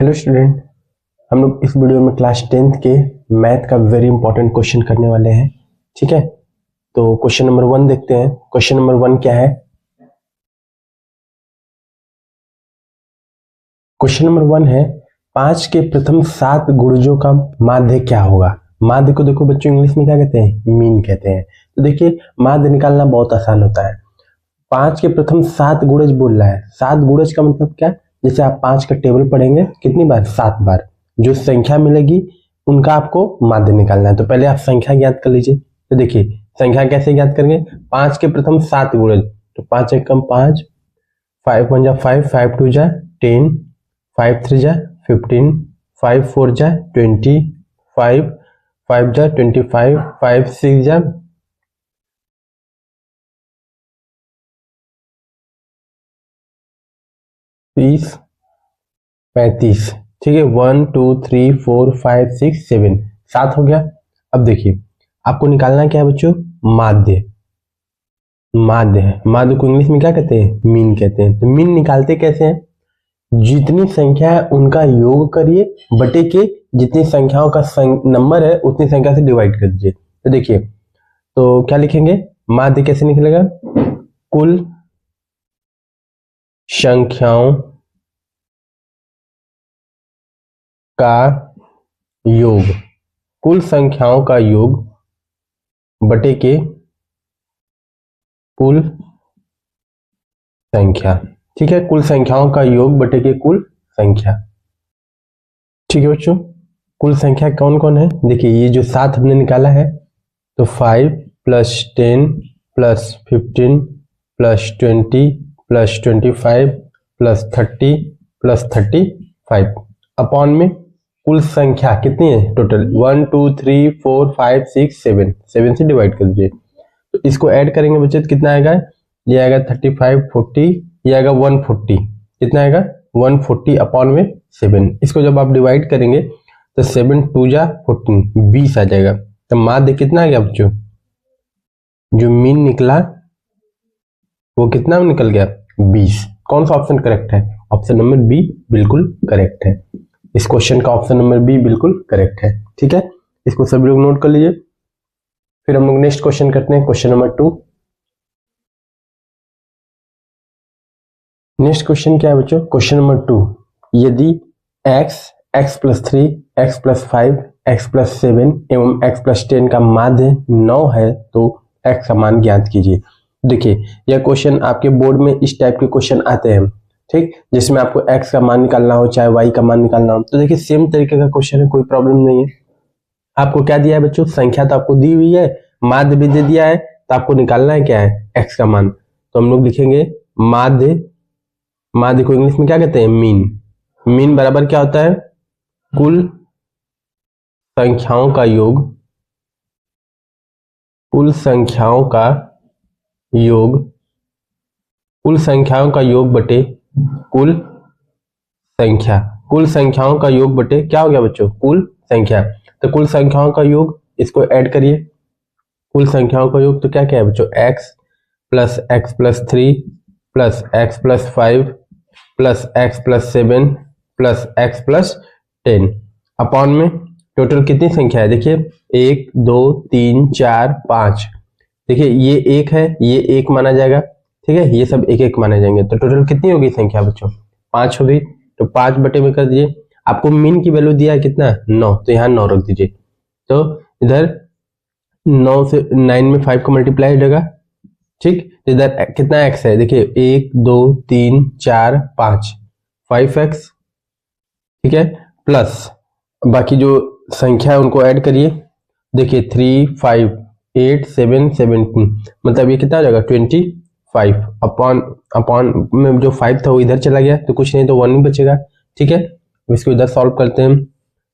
Hello student, हम लोग इस वीडियो में क्लास 10th के मैथ का वेरी इंपॉर्टेंट क्वेश्चन करने वाले हैं। ठीक है, तो क्वेश्चन नंबर 1 देखते हैं। क्वेश्चन नंबर 1 क्या है? क्वेश्चन नंबर 1 है 5 के प्रथम 7 गुणजों का माध्य क्या होगा। माध्य को देखो बच्चों, इंग्लिश में क्या कहते हैं? मीन कहते हैं। तो देखिए, माध्य निकालना बहुत आसान होता है। 5 के प्रथम 7 गुणज बोल रहा है। 7 गुणज का मतलब क्या? जैसे आप 5 का टेबल पढ़ेंगे कितनी बार? 7 बार। जो संख्या मिलेगी उनका आपको माध्य निकालना है। तो पहले आप संख्या ज्ञात कर लीजिए। तो देखिए, संख्या कैसे ज्ञात करेंगे? 5 के प्रथम 7 गुणज, तो 5 एक कम 5, 5 1 जा 5, 5 2 जा 10, 5 3 जा 15, 5 4 जा 20, 5 5 जा 25, 5 6 जा 30, 35। ठीक है, 1 2 3 4 5 6 7, 7 हो गया। अब देखिए, आपको निकालना क्या है बच्चों? माध्य। माध्य है, माध्य को इंग्लिश में क्या कहते हैं? मीन कहते हैं। तो मीन निकालते कैसे हैं? जितनी संख्या है उनका योग करिए बटे के जितनी संख्याओं का नंबर है उतनी संख्या से डिवाइड कर दीजिए। तो देखिए, तो क्या लिखेंगे? माध्य कैसे निकलेगा? कुल संख्याओं का योग, कुल संख्याओं का योग बटे के कुल संख्या। ठीक है, कुल संख्याओं का योग बटे के कुल संख्या। ठीक है बच्चों, कुल संख्या कौन कौन है? देखिए, ये जो 7 हमने निकाला है, तो 5 plus 10 plus 15 plus 20 plus 25 plus 30 plus 35 upon में कुल संख्या कितनी है टोटल? 1 2 3 4 5 6 7, 7 से डिवाइड कर दीजिए। तो इसको ऐड करेंगे बच्चे तो कितना आएगा? ये आएगा 35 40, ये आएगा 140। कितना आएगा? 140 अपॉन में 7। इसको जब आप डिवाइड करेंगे तो 7 2 जा 14, 20 आ जाएगा। तो माध्य कितना आ गया बच्चों? जो मीन निकला वो कितना निकल गया? 20। कौन सा ऑप्शन करेक्ट है? ऑप्शन नंबर बी बिल्कुल करेक्ट है। इस क्वेश्चन का ऑप्शन नंबर बी बिल्कुल करेक्ट है। ठीक है, इसको सभी लोग नोट कर लीजिए। फिर हम लोग नेक्स्ट क्वेश्चन करते हैं, क्वेश्चन नंबर 2। नेक्स्ट क्वेश्चन क्या है बच्चों? क्वेश्चन नंबर 2, यदि x, x plus 3, x plus 5, x plus 7 एवं x प्लस 10 का माध्य 9 है तो x का मान ज्ञात कीजिए। देखिए, यह क्वेश्चन आपके बोर्ड में इस टाइप के क्वेश्चन आते हैं, ठीक, जिसमें आपको x का मान निकालना हो चाहे y का मान निकालना हो। तो देखिए, सेम तरीके का क्वेश्चन है, कोई प्रॉब्लम नहीं है। आपको क्या दिया है बच्चों? संख्या तो आपको दी हुई है, माध्य भी दे दिया है, तो आपको निकालना है क्या है? x का मान। तो हम लोग लिखेंगे माध्य, माध्य को इंग्लिश में क्या कहते हैं? मीन। मीन बराबर क्या होता है? कुल संख्याओं का योग, कुल संख्याओं का योग, कुल संख्याओं का योग बटे कुल संख्या। कुल संख्याओं का योग बटे क्या हो गया बच्चों? कुल संख्या। तो कुल संख्याओं का योग, इसको ऐड करिए। कुल संख्याओं का योग तो क्या क्या है बच्चों? x plus 3 plus x plus 5 plus x plus 7 plus x plus 10 upon में टोटल कितनी संख्या है? देखिए, 1 2 3 4 5। देखिए, ये 1 है, ये 1 माना जाएगा। ठीक है, ये सब 1 1 माने जाएंगे। तो टोटल कितनी होगी संख्या बच्चों? 5 हो गई। तो 5 बटे में कर दीजिए। आपको मीन की वैल्यू दिया है कितना? 9, तो यहाँ 9 रख दीजिए। तो इधर 9 से 9 में 5 को मल्टीप्लाई हो जाएगा। ठीक, तो इधर कितना x है? देखिए, 1 2 3 4 5, 5x। ठीक है, प्लस बाकी जो संख्या है उनको ऐड करिए। देखिए, 3 5 8 7 17, मतलब ये कितना हो जाएगा? 25 अपॉन में जो 5 था वो इधर चला गया, तो कुछ नहीं तो 1 ही बचेगा। ठीक है, इसको इधर सॉल्व करते हैं।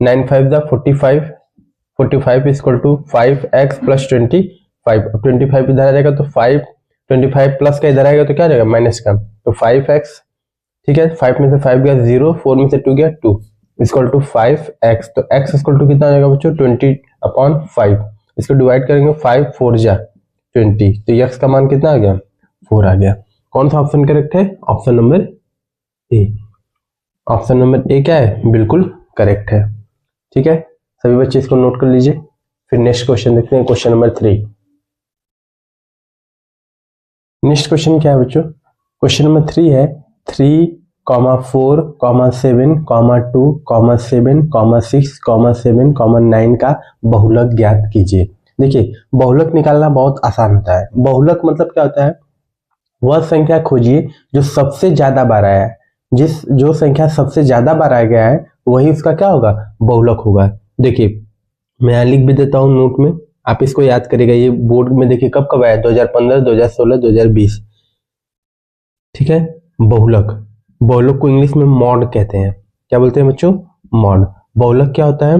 9 5 दा 45, 45 इक्वल टू 5x प्लस 25। अब 25 इधर आ जाएगा तो 5, 25 प्लस का इधर आएगा तो क्या आ जाएगा? माइनस का, तो 5x। ठीक है, 5 में से 5 गया 0, 4 में से 2 गया 2 इक्वल टू 5x। तो x इक्वल टू कितना आ जाएगा बच्चों? 20 अपॉन 5। इसको डिवाइड करेंगे, 5 4 जा 20, तो x का मान कितना आ गया? 4 आ गया। कौन सा ऑप्शन करेक्ट है? Option number A. Option number A क्या है, बिल्कुल करेक्ट है। ठीक है, सभी बच्चे इसको नोट कर लीजिए। फिर नेक्स्ट क्वेश्चन देखते हैं, क्वेश्चन नंबर 3। नेक्स्ट क्वेश्चन क्या है बच्चों, क्वेश्चन नंबर 3 है 3, 4, 7, 2, 7, 6, 7, 9 का बहुलक ज्ञात कीजिए। देखिए, बहुलक निकालना बहुत आसान होता है। बहुलक मतलब क्या होता है, वह संख्या खोजिए जो सबसे ज्यादा बार आया है। जो संख्या सबसे ज्यादा बार आ गया है वही उसका क्या होगा, बहुलक होगा। देखिए, मैं यहाँ लिख भी देता हूँ नोट में, आप इसको याद करिएगा। ये बोर्ड में देखिए कब कब आया, 2015, 2016, 2020। ठीक है, बहुलक। बहुलक को इंग्लिश में मॉड कहते हैं। क्या बोलते हैं बच्चों, मॉड। बहुलक क्या होता है,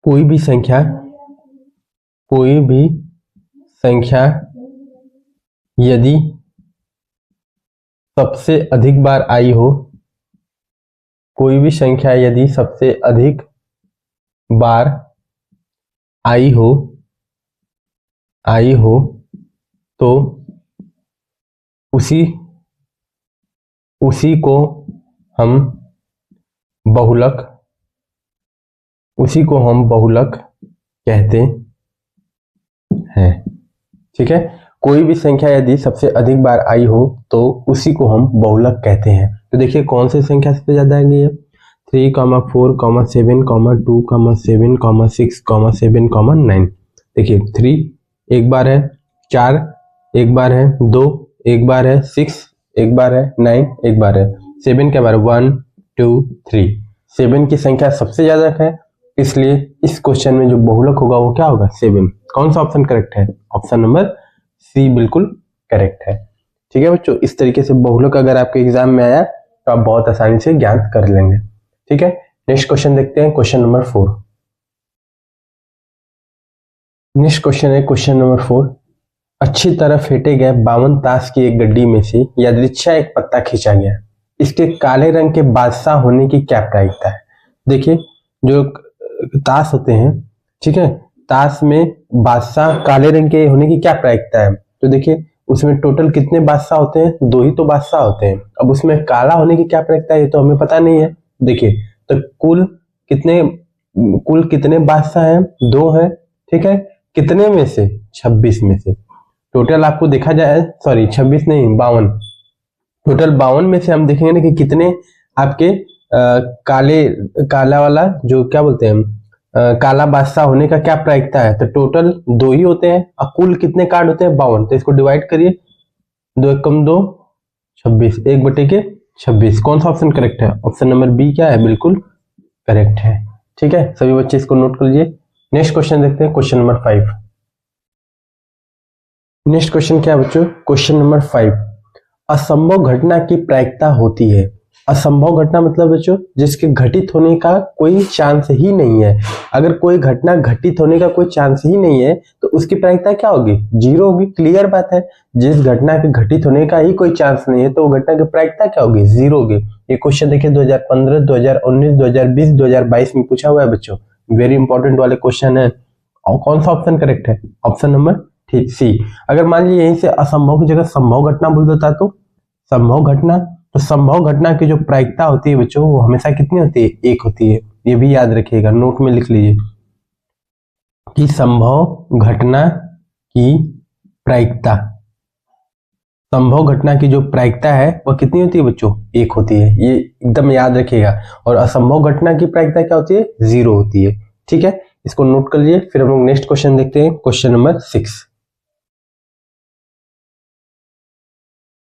कोई भी संख्या यदि सबसे अधिक बार आई हो, कोई भी संख्या यदि सबसे अधिक बार आई हो तो उसी को हम बहुलक कहते हैं। ठीक है, कोई भी संख्या यदि सबसे अधिक बार आई हो तो उसी को हम बहुलक कहते हैं। तो देखिए कौन सी संख्या सबसे ज्यादा आई है, 3, 4, 7, 2, 7, 6, 7, 9। देखिए 3 एक बार है, 4 एक बार है, 2 एक बार है, 6 एक बार है, 9 एक बार है, 7 के बार 1, 2, 3। 7 की संख्या सबसे ज्यादा है, इसलिए इस क्वेश्चन में जो बहुलक होगा वो क्या होगा, 7। कौन सा ऑप्शन करेक्ट है, ऑप्शन नंबर सी बिल्कुल करेक्ट है। ठीक है बच्चों, इस तरीके से बहुलक अगर आपके एग्जाम में आया तो आप बहुत आसानी से ज्ञात कर लेंगे। ठीक है, नेक्स्ट क्वेश्चन देखते हैं, क्वेश्चन नंबर 4। नेक्स्ट क्वेश्चन है क्वेश्चन नंबर 4। अच्छी तरह फेंटे गए 52 ताश की एक गड्डी में से यादृच्छा एक पत्ता खींचा गया, इसके काले रंग के बादशाह होने की क्या प्रायिकता है। देखिए, जो ताश होते हैं, ठीक है, ताश में बादशाह काले रंग के होने की क्या प्रायिकता है। तो देखिए उसमें टोटल कितने बादशाह होते हैं, 2 ही तो बादशाह होते हैं। अब उसमें काला होने की क्या प्रायिकता है ये तो हमें पता नहीं है। देखिए, तो कुल कितने बादशाह हैं, 2 हैं। ठीक है, कितने में से, 26 में से। टोटल आपको देखा जाए, सॉरी 26 नहीं 52, टोटल 52 में से हम देखेंगे ना कि कितने आपके काला वाला जो क्या बोलते हैं, काला बादशाह होने का क्या प्रायिकता है। तो टोटल 2 ही होते हैं और कुल कितने कार्ड होते हैं, 52। तो इसको डिवाइड करिए, 2 एकम 2, 26, 1/26। कौन सा ऑप्शन करेक्ट है, ऑप्शन नंबर बी क्या है, बिल्कुल करेक्ट है। ठीक है, सभी बच्चे इसको नोट कर लीजिए। नेक्स्ट क्वेश्चन देखते हैं, क्वेश्चन नंबर 5। नेक्स्ट क्वेश्चन क्या है बच्चों, क्वेश्चन नंबर 5। असंभव घटना की प्रायिकता होती है। असंभव घटना मतलब बच्चों जिसके घटित होने का कोई चांस ही नहीं है। अगर कोई घटना घटित होने का कोई चांस ही नहीं है तो उसकी प्रायिकता क्या होगी, 0 होगी। क्लियर बात है, जिस घटना के घटित होने का ही कोई चांस नहीं है तो वो घटना की प्रायिकता क्या होगी, 0 होगी। ये क्वेश्चन देखिए 2015, 2019, 2020, 2022 में पूछा हुआ है बच्चों, वेरी इंपॉर्टेंट वाले क्वेश्चन है। और कौन सा ऑप्शन करेक्ट है, ऑप्शन नंबर ठीक सी। अगर मान लीजिए यहीं से असंभव की जगह संभव घटना बोल देता तो संभव घटना, तो संभव घटना की जो प्रायिकता होती है बच्चों वो हमेशा कितनी होती है, 1 होती है। ये भी याद रखिएगा, नोट में लिख लीजिए कि संभव घटना की प्रायिकता, संभव घटना की जो प्रायिकता है वह कितनी होती है बच्चों, 1 होती है। ये एकदम याद रखिएगा। और असंभव घटना की प्रायिकता क्या होती है, 0 होती है। ठीक है, इसको नोट कर लीजिए। फिर हम लोग नेक्स्ट क्वेश्चन देखते हैं, क्वेश्चन नंबर 6।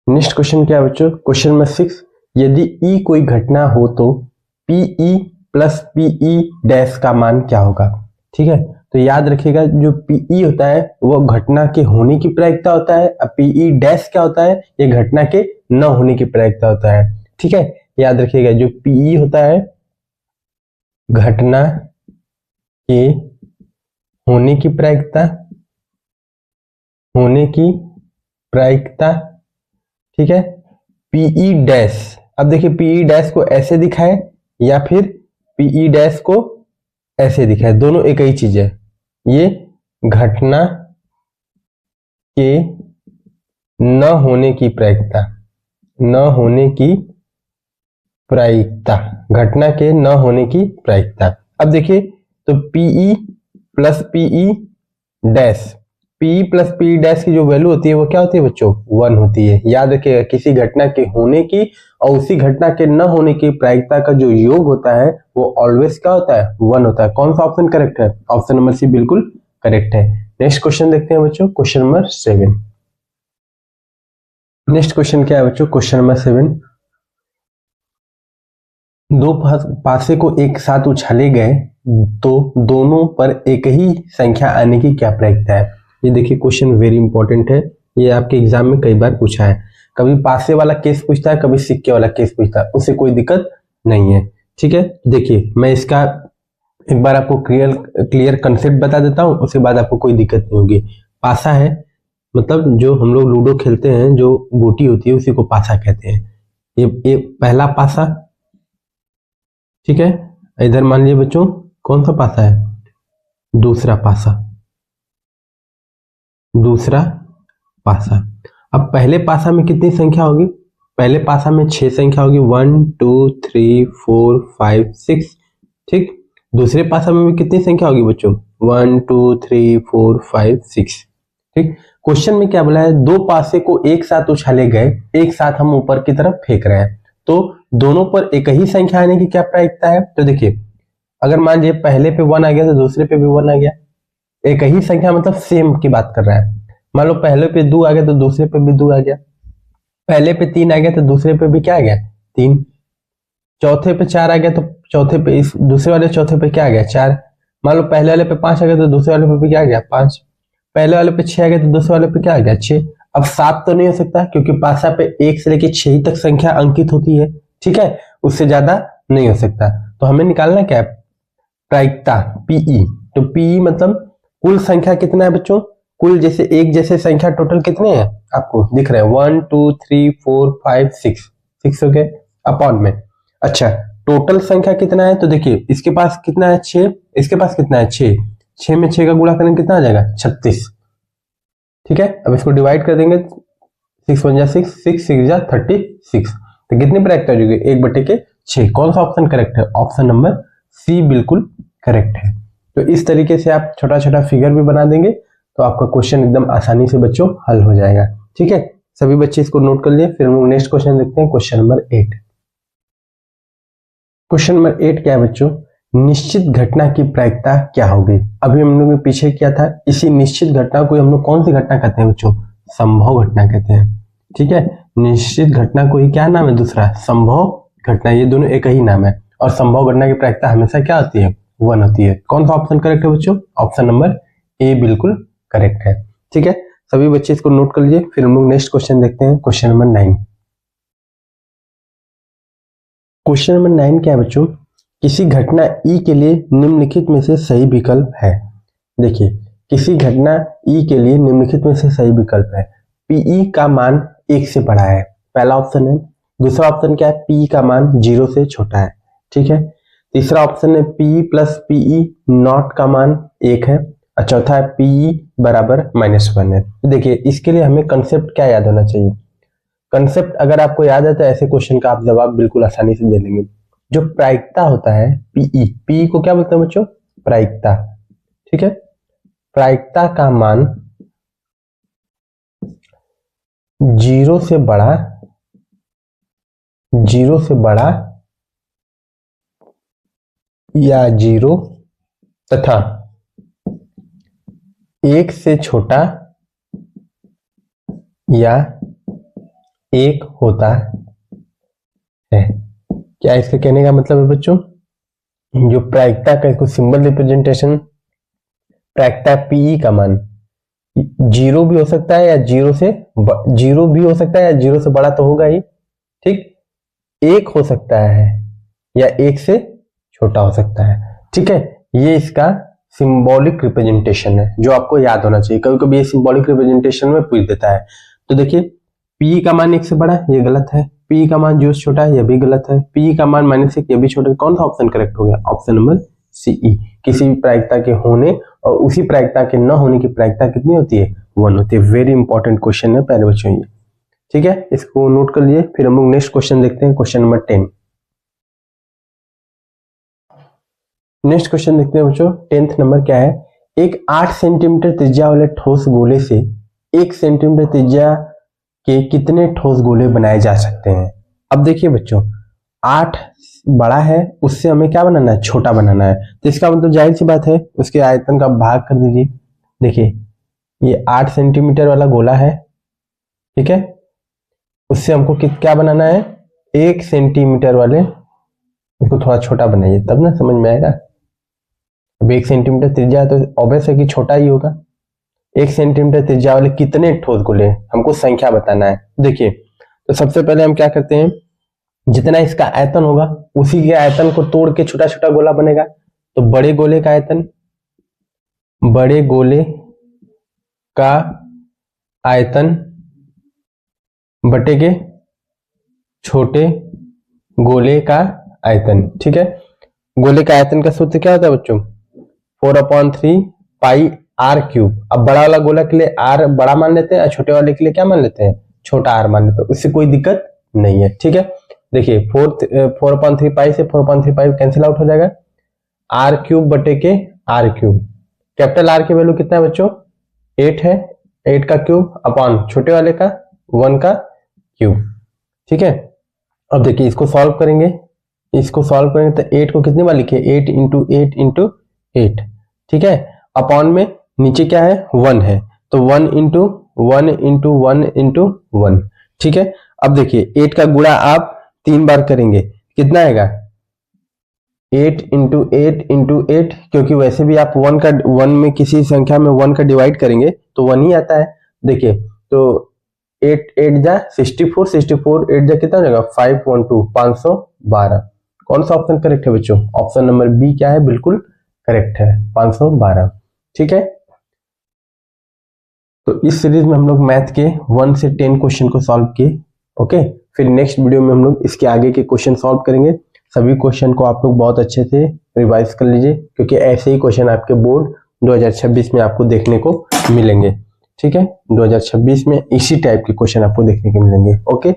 नेक्स्ट क्वेश्चन क्या है बच्चों, क्वेश्चन नंबर 6। यदि ई कोई घटना हो तो पीई प्लस पीई डैश का मान क्या होगा। ठीक है, तो याद रखिएगा जो पीई होता है वो घटना के होने की प्रायिकता होता है, और पीई डैश क्या होता है, ये घटना के न होने की प्रायिकता होता है। ठीक है, याद रखिएगा जो पीई होता है घटना के होने की प्रायिकता, ठीक है। पीई डैश, अब देखिए पीई डैश को ऐसे दिखाए या फिर पीई डैश को ऐसे दिखाए, दोनों एक ही चीज है। ये घटना के न होने की प्रायिकता, न होने की प्रायिकता, घटना के न होने की प्रायिकता। अब देखिए तो P E plus P E dash, P plus P dash की जो वैल्यू होती है वो क्या होती है बच्चों, 1 होती है। याद रखिएगा किसी घटना के होने की और उसी घटना के न होने की प्रायिकता का जो योग होता है वो ऑलवेज क्या होता है, 1 होता है। कौन सा ऑप्शन करेक्ट है, ऑप्शन नंबर सी बिल्कुल करेक्ट है। नेक्स्ट क्वेश्चन देखते हैं बच्चों, क्वेश्चन नंबर 7। नेक्स्ट क्वेश्चन क्या है बच्चों, क्वेश्चन नंबर 7, दो पासे को एक साथ उछाले गए तो दोनों पर एक ही संख्या आने की क्या प्रायिकता है। ये देखिए क्वेश्चन वेरी इंपॉर्टेंट है, ये आपके एग्जाम में कई बार पूछा है। कभी पासे वाला केस पूछता है, कभी सिक्के वाला केस पूछता है, उससे कोई दिक्कत नहीं है। ठीक है, देखिए मैं इसका एक बार आपको क्लियर कंसेप्ट बता देता हूँ, उसके बाद आपको कोई दिक्कत नहीं होगी। पासा है मतलब जो हम लोग लूडो खेलते हैं, जो गोटी होती है उसी को पासा कहते हैं। ये पहला पासा, ठीक है। इधर मान लीजिए बच्चों कौन सा पासा है, दूसरा पासा, दूसरा पासा। अब पहले पासा में कितनी संख्या होगी, पहले पासा में 6 संख्या होगी, 1 2 3 4 5 6, ठीक। दूसरे पासा में भी कितनी संख्या होगी बच्चों, 1 2 3 4 5 6, ठीक। क्वेश्चन में क्या बोला है, दो पासे को एक साथ उछाले गए, एक साथ हम ऊपर की तरफ फेंक रहे हैं, तो दोनों पर एक ही संख्या आने की क्या प्रायिकता है। तो देखिए अगर मान लीजिए पहले पे 1 आ गया तो दूसरे पे भी 1 आ गया, एक ही संख्या मतलब सेम की बात कर रहा है। मान लो पहले पे 2 आ गया तो दूसरे पे भी 2 आ गया, पहले पे 3 आ गया तो दूसरे पे भी क्या आ गया, 3, चौथे पे 4 आ गया तो चौथे पे, इस दूसरे वाले चौथे पे क्या आ गया, 4। मान लो पहले वाले पे 5 आ गया तो दूसरे वाले पे भी क्या आ गया, 5। पहले वाले पे 6 आ गया तो दूसरे वाले पे क्या आ गया, 6। अब 7 तो नहीं हो सकता क्योंकि पासा पे 1 से लेकर 6 तक संख्या अंकित होती है, ठीक है, उससे ज्यादा नहीं हो सकता। तो हमें निकालना क्या है, प्रायिकता पीई। तो पीई मतलब कुल संख्या कितना है बच्चों, कुल जैसे एक जैसे संख्या टोटल कितने हैं आपको दिख रहे हैं, 1 2 3 4 5 6 हो गए अपॉन में। अच्छा टोटल संख्या कितना है, तो देखिए इसके पास कितना है 6, इसके पास कितना है 6, 6 में 6 का गुणा करेंगे कितना आ जाएगा 36, ठीक है। अब इसको डिवाइड कर देंगे, 6 1 जा 6, 6 6 जा 36, तो कितनी प्रायिकता हो जाएगी 1/6। कौन सा ऑप्शन करेक्ट है, ऑप्शन नंबर सी बिल्कुल करेक्ट है। तो इस तरीके से आप छोटा छोटा फिगर भी बना देंगे तो आपका क्वेश्चन एकदम आसानी से बच्चों हल हो जाएगा, ठीक है। सभी बच्चे इसको नोट कर लिए, फिर हम लोग नेक्स्ट क्वेश्चन देखते हैं, क्वेश्चन नंबर 8। क्वेश्चन नंबर 8 क्या है बच्चों, निश्चित घटना की प्रायिकता क्या होगी। अभी हम लोग ने पीछे किया था, इसी निश्चित घटना को हम लोग कौन सी घटना कहते हैं बच्चों, संभव घटना कहते हैं, ठीक है। निश्चित घटना को ही क्या नाम है दूसरा, संभव घटना, ये दोनों एक ही नाम है। और संभव घटना की प्रायिकता हमेशा क्या होती है, 1 होती है। कौन सा ऑप्शन करेक्ट है बच्चों, ऑप्शन नंबर ए बिल्कुल करेक्ट है, ठीक है। सभी बच्चे इसको नोट कर लीजिए, फिर हम लोग नेक्स्ट क्वेश्चन देखते हैं, क्वेश्चन नंबर 9। क्वेश्चन नंबर 9 क्या है बच्चों, किसी घटना ई के लिए निम्नलिखित में से सही विकल्प है। देखिए किसी घटना ई के लिए निम्नलिखित में से सही विकल्प है, पीई का मान 1 से बड़ा है, पहला ऑप्शन है। दूसरा ऑप्शन क्या है, पी का मान 0 से छोटा है, ठीक है। तीसरा ऑप्शन है पी प्लस पीई नॉट का मान 1 है, और चौथा है पीई बराबर -1 है। देखिए इसके लिए हमें कंसेप्ट क्या याद होना चाहिए, कंसेप्ट अगर आपको याद है तो ऐसे क्वेश्चन का आप जवाब बिल्कुल आसानी से दे लेंगे। जो प्रायिकता होता है पीई, पीई को क्या बोलते हैं बच्चों, प्रायिकता, ठीक है। प्रायिकता का मान 0 से बड़ा, 0 से बड़ा या 0 तथा 1 से छोटा या 1 होता है। क्या इसके कहने का मतलब है बच्चों, जो प्रायिकता का इसको सिंबल रिप्रेजेंटेशन, प्रायिकता पीई का मान 0 भी हो सकता है या 0 भी हो सकता है या 0 से बड़ा तो होगा ही, ठीक। 1 हो सकता है या 1 से छोटा हो सकता है, ठीक है। ये इसका सिंबॉलिक रिप्रेजेंटेशन है जो आपको याद होना चाहिए, कभी कभी ये सिंबॉलिक रिप्रेजेंटेशन में पूछ देता है। तो देखिए पी का मान 1 से बड़ा ये गलत है, पी का मान 0 से छोटा है ये भी गलत है, पी का मान -1 ये भी छोटा है। कौन सा ऑप्शन करेक्ट हो गया, ऑप्शन नंबर सीई। किसी भी प्रायिकता के होने और उसी प्रायिकता के न होने की प्रायिकता कितनी होती है, 1 होती है। वेरी इंपॉर्टेंट क्वेश्चन है प्यारे बच्चों ये, ठीक है। इसको नोट कर लिए, फिर हम लोग नेक्स्ट क्वेश्चन देखते हैं, क्वेश्चन नंबर 10। नेक्स्ट क्वेश्चन देखते हैं बच्चों। 10th नंबर क्या है, एक 8 सेंटीमीटर त्रिज्या वाले ठोस गोले से 1 सेंटीमीटर त्रिज्या के कितने ठोस गोले बनाए जा सकते हैं। अब देखिए बच्चों, 8 बड़ा है, उससे हमें क्या बनाना है, छोटा बनाना है। तो इसका मतलब जाहिर सी बात है उसके आयतन का भाग कर दीजिए। देखिए ये 8 सेंटीमीटर वाला गोला है, ठीक है, उससे हमको क्या बनाना है, 1 सेंटीमीटर वाले, उसको थोड़ा छोटा बनाइए तब ना समझ में आएगा। अब 1 सेंटीमीटर त्रिज्या है तो ऑब्वियस है कि छोटा ही होगा। 1 सेंटीमीटर त्रिज्या वाले कितने ठोस गोले, हमको संख्या बताना है। देखिए तो सबसे पहले हम क्या करते हैं, जितना इसका आयतन होगा उसी के आयतन को तोड़ के छोटा छोटा गोला बनेगा। तो बड़े गोले का आयतन, बड़े गोले का आयतन बटे के छोटे गोले का आयतन, ठीक है। गोले का आयतन का सूत्र क्या होता है बच्चों, 4/3 पाई आर क्यूब। अब बड़ा वाला गोला के लिए आर बड़ा मान लेते हैं और छोटे वाले के लिए क्या मान लेते हैं, छोटा आर मान लेते हैं, उससे कोई दिक्कत नहीं है, ठीक है। देखिए 4/3 पाई से 4/3 पाई कैंसिल आउट हो जाएगा, आर क्यूब बटे के आर क्यूब। कैपिटल आर की वैल्यू कितना है बच्चों, 8 है, 8 का क्यूब अपॉन छोटे वाले का 1 का क्यूब, ठीक है। अब देखिए इसको सॉल्व करेंगे, इसको सॉल्व करेंगे तो 8 को कितनी बार लिखिए, 8 इंटू 8 इंटू 8, ठीक है। अपॉन में नीचे क्या है, 1 है, तो 1 इंटू 1 इंटू 1 इंटू 1, ठीक है। अब देखिए 8 का गुणा आप 3 बार करेंगे, कितना आएगा, 8 इंटू 8 इंटू 8, क्योंकि वैसे भी आप 1 में किसी संख्या में 1 का डिवाइड करेंगे तो 1 ही आता है। देखिए तो 8 8 जा 64, 64 8 जा कितना हो जाएगा, 512, 512। कौन सा ऑप्शन करेक्ट है बच्चों, ऑप्शन नंबर बी क्या है, बिल्कुल करेक्ट है, 512, ठीक है। तो इस सीरीज में हम लोग मैथ के 1 से 10 क्वेश्चन को सॉल्व किए, ओके। फिर नेक्स्ट वीडियो में हम लोग इसके आगे के क्वेश्चन सॉल्व करेंगे। सभी क्वेश्चन को आप लोग बहुत अच्छे से रिवाइज कर लीजिए, क्योंकि ऐसे ही क्वेश्चन आपके बोर्ड 2026 में आपको देखने को मिलेंगे, ठीक है। 2026 में इसी टाइप के क्वेश्चन आपको देखने को मिलेंगे, ओके।